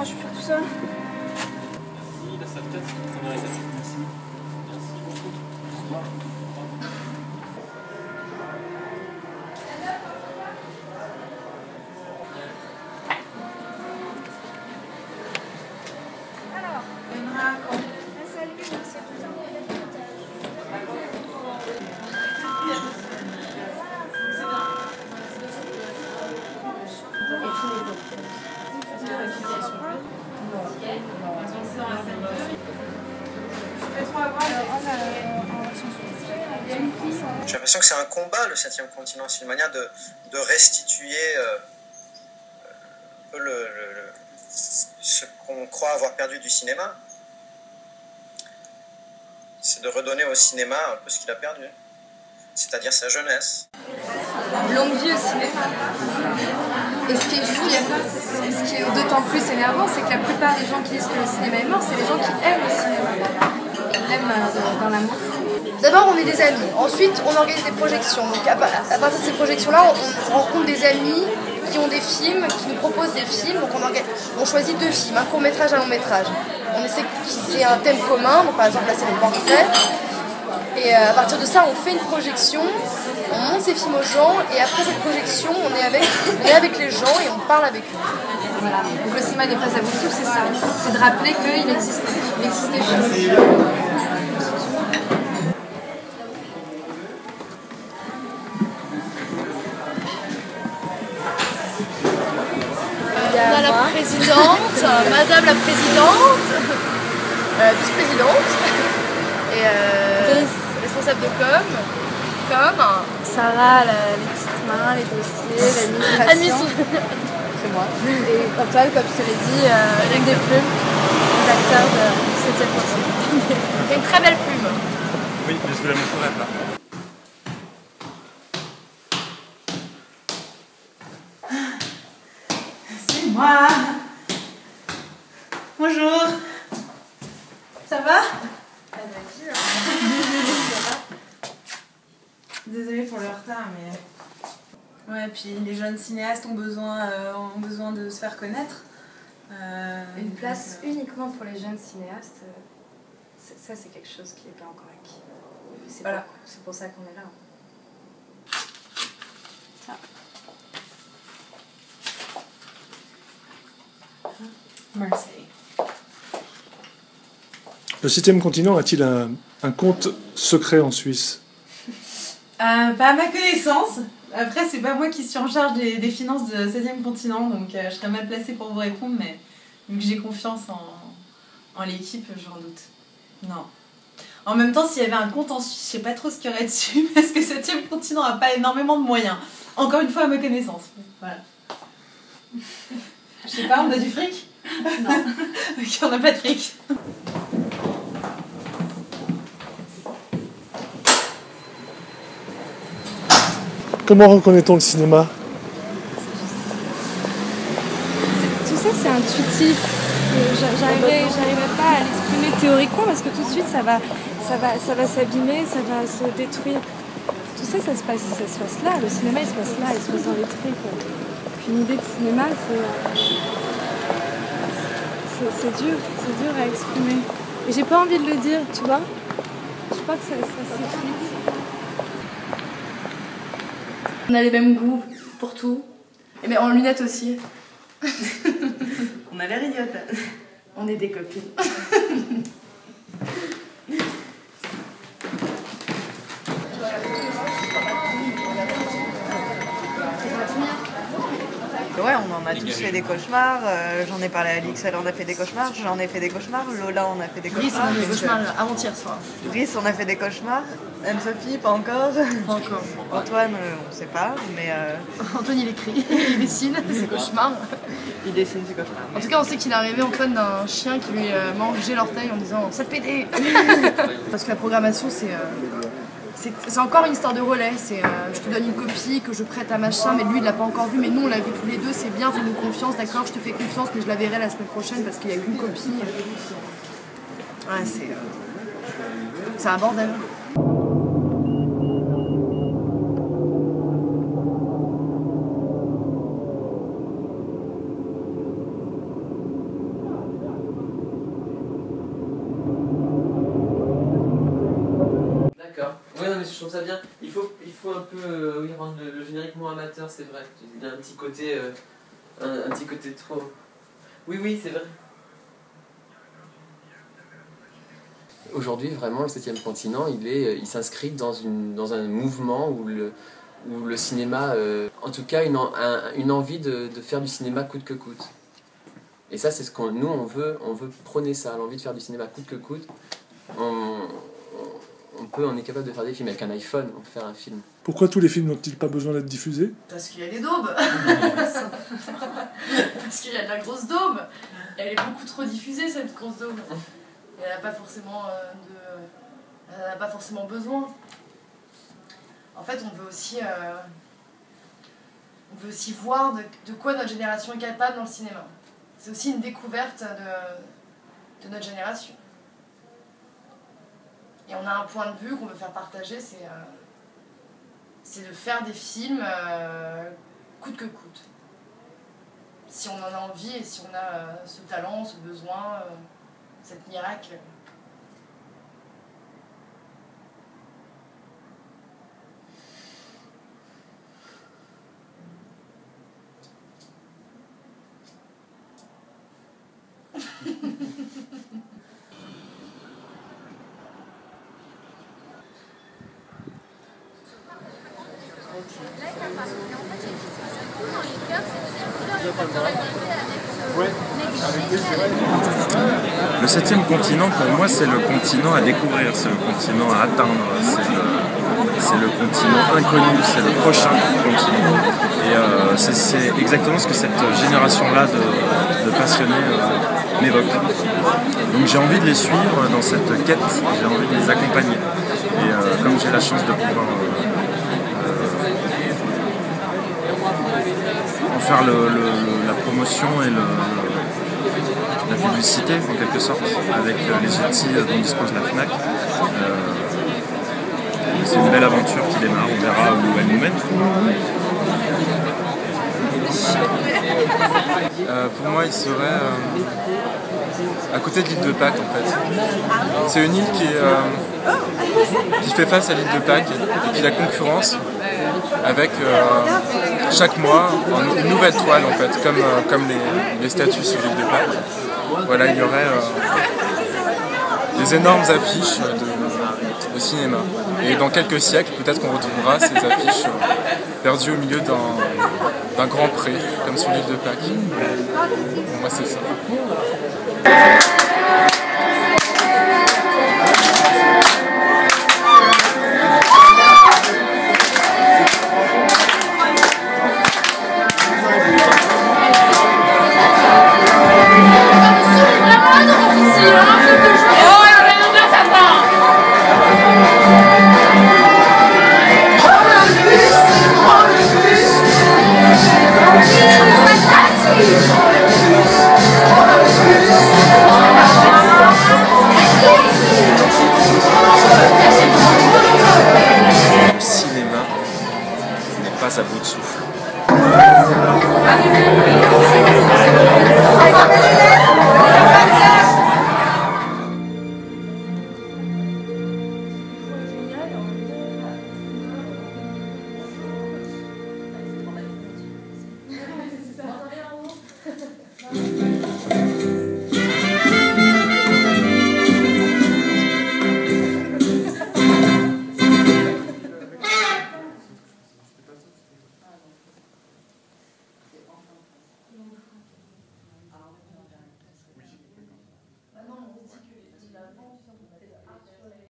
moi je vais faire tout ça. Merci, la salle 4, c'est une première étape. Merci. Merci beaucoup. Au revoir. Alors, salut, c'est tout un J'ai l'impression que c'est un combat, le 7e continent. C'est une manière de restituer un peu ce qu'on croit avoir perdu du cinéma. C'est de redonner au cinéma un peu ce qu'il a perdu, c'est-à-dire sa jeunesse. Longue vie au cinéma. Et ce qui est d'autant plus énervant, c'est que la plupart des gens qui disent que le cinéma est mort, c'est les gens qui aiment le cinéma. Qui aiment dans l'amour. D'abord, on est des amis. Ensuite, on organise des projections. Donc, à partir de ces projections-là, on rencontre des amis qui ont des films, qui nous proposent des films. Donc, on choisit 2 films, un court-métrage, un long-métrage. On essaie qu'il y ait un thème commun. Donc, par exemple, là, c'est les portraits. Et à partir de ça, on fait une projection, on montre ces films aux gens, et après cette projection, on est avec les gens et on parle avec eux. Voilà. Donc le cinéma des places à Boussouf, c'est ça. C'est de rappeler qu'il existe des films. On a la présidente, madame la présidente, vice-présidente, et responsable de com. Sarah, les petites mains, les dossiers, l'administration. C'est moi. Et Antoine, comme je te l'ai dit, une des plumes, l'acteur de 7e continent. Il a une très belle plume. Oui, mais je vous la montrerai pas. C'est moi. Bonjour. Ça va? Désolée pour le retard, mais... Ouais, puis les jeunes cinéastes ont besoin de se faire connaître. Une place uniquement pour les jeunes cinéastes, ça c'est quelque chose qui n'est pas encore acquis. Voilà. C'est pour ça qu'on est là. Marseille. Le 7e continent a-t-il un compte secret en Suisse? Pas à ma connaissance. Après, c'est pas moi qui suis en charge des finances de 7e continent, donc je serais mal placée pour vous répondre, mais vu que j'ai confiance en l'équipe, j'en doute. Non. En même temps, s'il y avait un compte en Suisse, je sais pas trop ce qu'il y aurait dessus, parce que 7e continent n'a pas énormément de moyens. Encore une fois, à ma connaissance. Voilà. Je sais pas, on a du fric? Non. Ok, on n'a pas de fric. Comment reconnaît-on le cinéma? Tout ça, c'est intuitif. J'arriverai pas à l'exprimer théoriquement parce que tout de suite, ça va s'abîmer, ça va se détruire. Tout ça, ça se passe là. Le cinéma, il se passe là, il se passe dans les trucs. Puis une idée de cinéma, c'est dur à exprimer. Et j'ai pas envie de le dire, tu vois. Je crois que ça s'effrite. On a les mêmes goûts pour tout. Et mais en lunettes aussi. On a l'air idiote. On est des copines. Ouais, on en a tous fait des cauchemars. J'en ai parlé à Alix, elle en a fait des cauchemars. J'en ai fait des cauchemars. Lola, on a fait des cauchemars. Brice, on a fait des cauchemars avant-hier soir. Brice, on a fait des cauchemars. Anne-Sophie, pas encore. Pas encore. Antoine, on sait pas, mais... Antoine, il écrit, il dessine ses cauchemars. Il dessine ses cauchemars. En tout cas, on sait qu'il est arrivé, Antoine, d'un chien qui lui mangeait l'orteil en disant « ça te pédé !» Parce que la programmation, c'est encore une histoire de relais. Je te donne une copie que je prête à machin, mais lui, il l'a pas encore vu. Mais nous, on l'a vu tous les deux. C'est bien, fais-nous confiance, d'accord, je te fais confiance, mais je la verrai la semaine prochaine parce qu'il n'y a qu'une copie. Ouais, c'est un bordel. D'accord. Ouais, non, mais je trouve ça bien. Il faut un peu oui, rendre le générique moins amateur, c'est vrai. Il y a un petit côté, un petit côté trop. Oui, oui, c'est vrai. Aujourd'hui, vraiment, le 7e continent, il s'inscrit dans un mouvement où le cinéma, en tout cas, une envie de faire du cinéma coûte que coûte. Et ça, c'est ce qu'on nous on veut prôner ça, l'envie de faire du cinéma coûte que coûte. On est capable de faire des films avec un iPhone, on peut faire un film. Pourquoi tous les films n'ont-ils pas besoin d'être diffusés? Parce qu'il y a des daubes. Parce qu'il y a de la grosse daube. Elle est beaucoup trop diffusée, cette grosse daube. Et elle n'a pas forcément besoin. En fait, on veut aussi voir de quoi notre génération est capable dans le cinéma. C'est aussi une découverte de notre génération. Et on a un point de vue qu'on veut faire partager, c'est de faire des films coûte que coûte. Si on en a envie et si on a ce talent, ce besoin, cette miracle. Le 7e continent, pour moi, c'est le continent à découvrir, c'est le continent à atteindre, c'est le continent inconnu, c'est le prochain continent. Et c'est exactement ce que cette génération-là de passionnés m'évoque. Donc j'ai envie de les suivre dans cette quête, j'ai envie de les accompagner. Et comme j'ai la chance de pouvoir en faire la promotion et la publicité en quelque sorte avec les outils dont dispose la FNAC. C'est une belle aventure qui démarre, on verra où elle nous mène. Pour moi, il serait à côté de l'île de Pâques en fait. C'est une île qui fait face à l'île de Pâques et puis la concurrence avec chaque mois une nouvelle toile en fait, comme les statues sur l'île de Pâques. Voilà, il y aurait des énormes affiches de cinéma. Et dans quelques siècles, peut-être qu'on retrouvera ces affiches perdues au milieu d'un grand pré, comme sur l'île de Pâques. Pour moi, c'est ça. Le cinéma n'est pas à bout de souffle.